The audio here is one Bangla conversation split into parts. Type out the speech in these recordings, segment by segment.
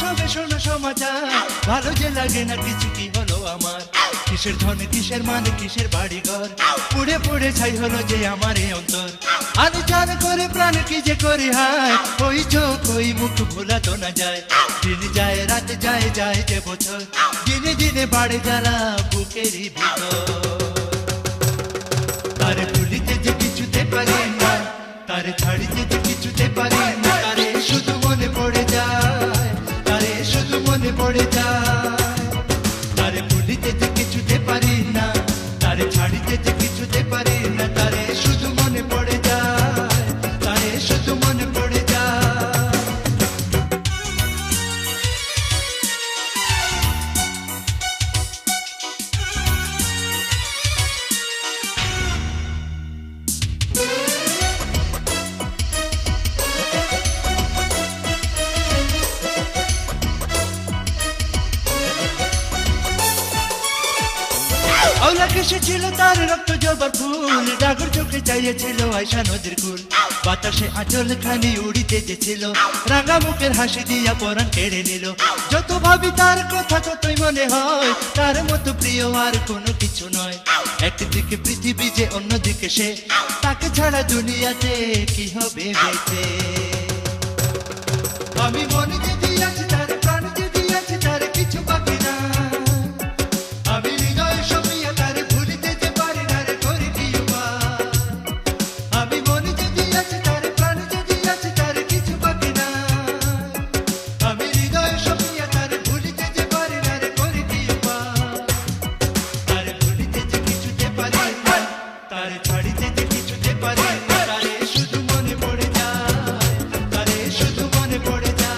সবে শোনো সমাচার, ভালো যে লাগে না কিছু, কি হলো আমার? কিসের ধন, কিসের মান, কিসের বাড়ি ঘর, পুড়ে পুড়ে ছাই হলো যে আমার এই অন্তর। আমি জান করে প্রাণ কি যে করি হায়, ওই চোখ ওই মুখ ভোলা তো না যায়। দিন যায় রাত যায় যায় যে বছর, দিনে দিনে বাড়ে জ্বালা বুকেরই ভিতর। তারে ভুলিতে যে কিছুতে পারি না, তারে ছাড়িতে যে কিছুতে পারি না, তারে শুধু মনে পড়ে যায়, তারে শুধু মনে পড়ে যায়। তারে ভুলিতে যে কিছুতে পারি না, তারে ছাড়িতে যে কিছুতে পারি না, তারে শুধু মনে পড়ে যায়, তারে শুধু মনে পড়ে যায়। আওলা কেসে ছিল তার রক্ত জবার ফুল, ডাগর চোখে চাইয়েছিল আয়সা নদীর কুল। বাতাসে আঁচল খানি উড়িতে যেছিল, রাঙা মুখের হাসি দিয়া পরাণ কেড়ে নিল। যত ভাবি তার কথা ততই মনে হয়, তার মতো প্রিয় আর কোনো কিছু নয়। একদিকে পৃথিবী যে অন্যদিকে সে, তাকে ছাড়া দুনিয়াতে কি হবে বেঁচে। আমি মনে যে দিয়েছি তার, প্রাণ যে দিয়েছি তার, কিছু বাকি না। আমি হৃদয় সবিয়া তারে ভুলিতে যে পারি না রে, করি কি উপায়? আমি মনে যে দিয়েছি তার, প্রাণ যে দিয়েছি তার, কিছু বাকি না। আমি হৃদয় সবিয়া তারে ভুলিতে যে পারি না রে, করি কি উপায়? তারে ভুলিতে যে কিছুতে পারি না, তারে ছাড়িতে যে কিছুতে পারি না, তারে শুধু মনে পড়ে যায়, তারে শুধু মনে পড়ে যায়।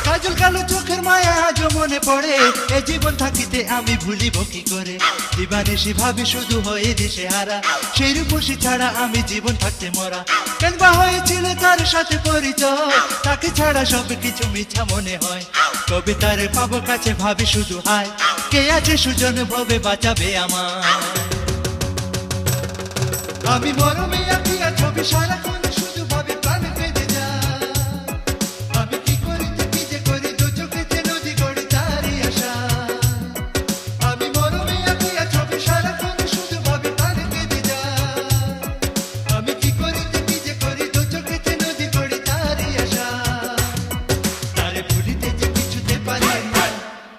কাজল কালো চোখের মায়া আজও মনে পড়ে, এ জীবন থাকিতে আমি ভুলিব কি করে? দিবানিশি ভাবি শুধু হয়ে দিশে হারা, সেই রূপসী ছাড়া আমি জীবন থাকতে মরা। কেনবা হয়েছিল তার সাথে পরিচয়, তাকে ছাড়া সব কিছু মিথ্যা মনে হয়। কবে তারে পাবো কাছে ভাবি শুধু হায়, কে আছে সুজন ভবে বাঁচাবে আমার? আমি মরমে আঁকিয়া ছবি সারাক্ষণ শুধু ভাবে প্রাণ কেঁদে যায়। আমি কি করিতে কি যে করি, দু চোখে যে নদী গড়ি তারই আশা। আমি মরমে আঁকিয়া ছবি সারাক্ষণ শুধু ভাবে প্রাণ কেঁদে যায়। আমি কি করিতে কি যে করি, দু চোখে যে নদী গড়ি তারই আশা। তারে ভুলিতে যে কিছুতে পারি না,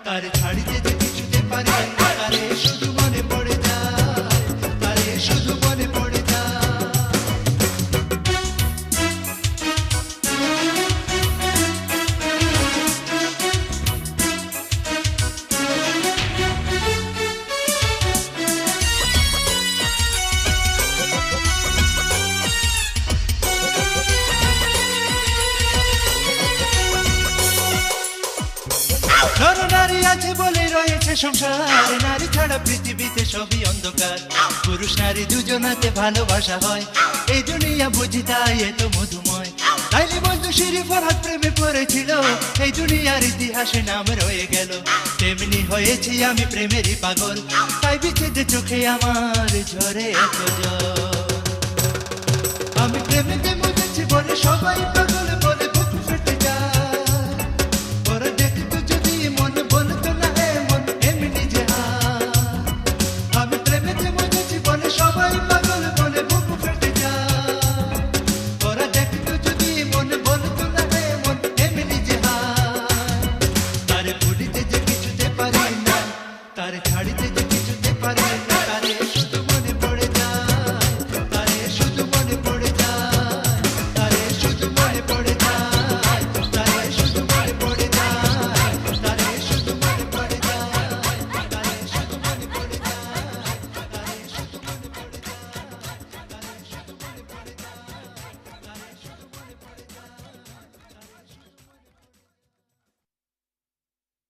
তারে ছাড়িতে যে কিছুতে পারি না, তারে শুধু মনে পড়ে যায়, তারে শুধু মনে পড়ে যায়। নরনারী আছে বলে রয়েছে সংসার, নারী ছাড়া পৃথিবীতে সবই অন্ধকার। পুরুষ নারী দুজনাতে ভালোবাসা হয়, এই দুনিয়া বুঝি তাই এত মধুময়। তাইলে বন্ধু শিরি ফরহাদ প্রেমে পড়েছিল, এই দুনিয়ার ইতিহাসে নাম রয়ে গেল। তেমনি হয়েছি আমি প্রেমেরই পাগল, তাই বিচ্ছেদে চোখে আমার ঝরে এত জল। আমি প্রেমেতে বুঝেছি বলে সবাই পাগল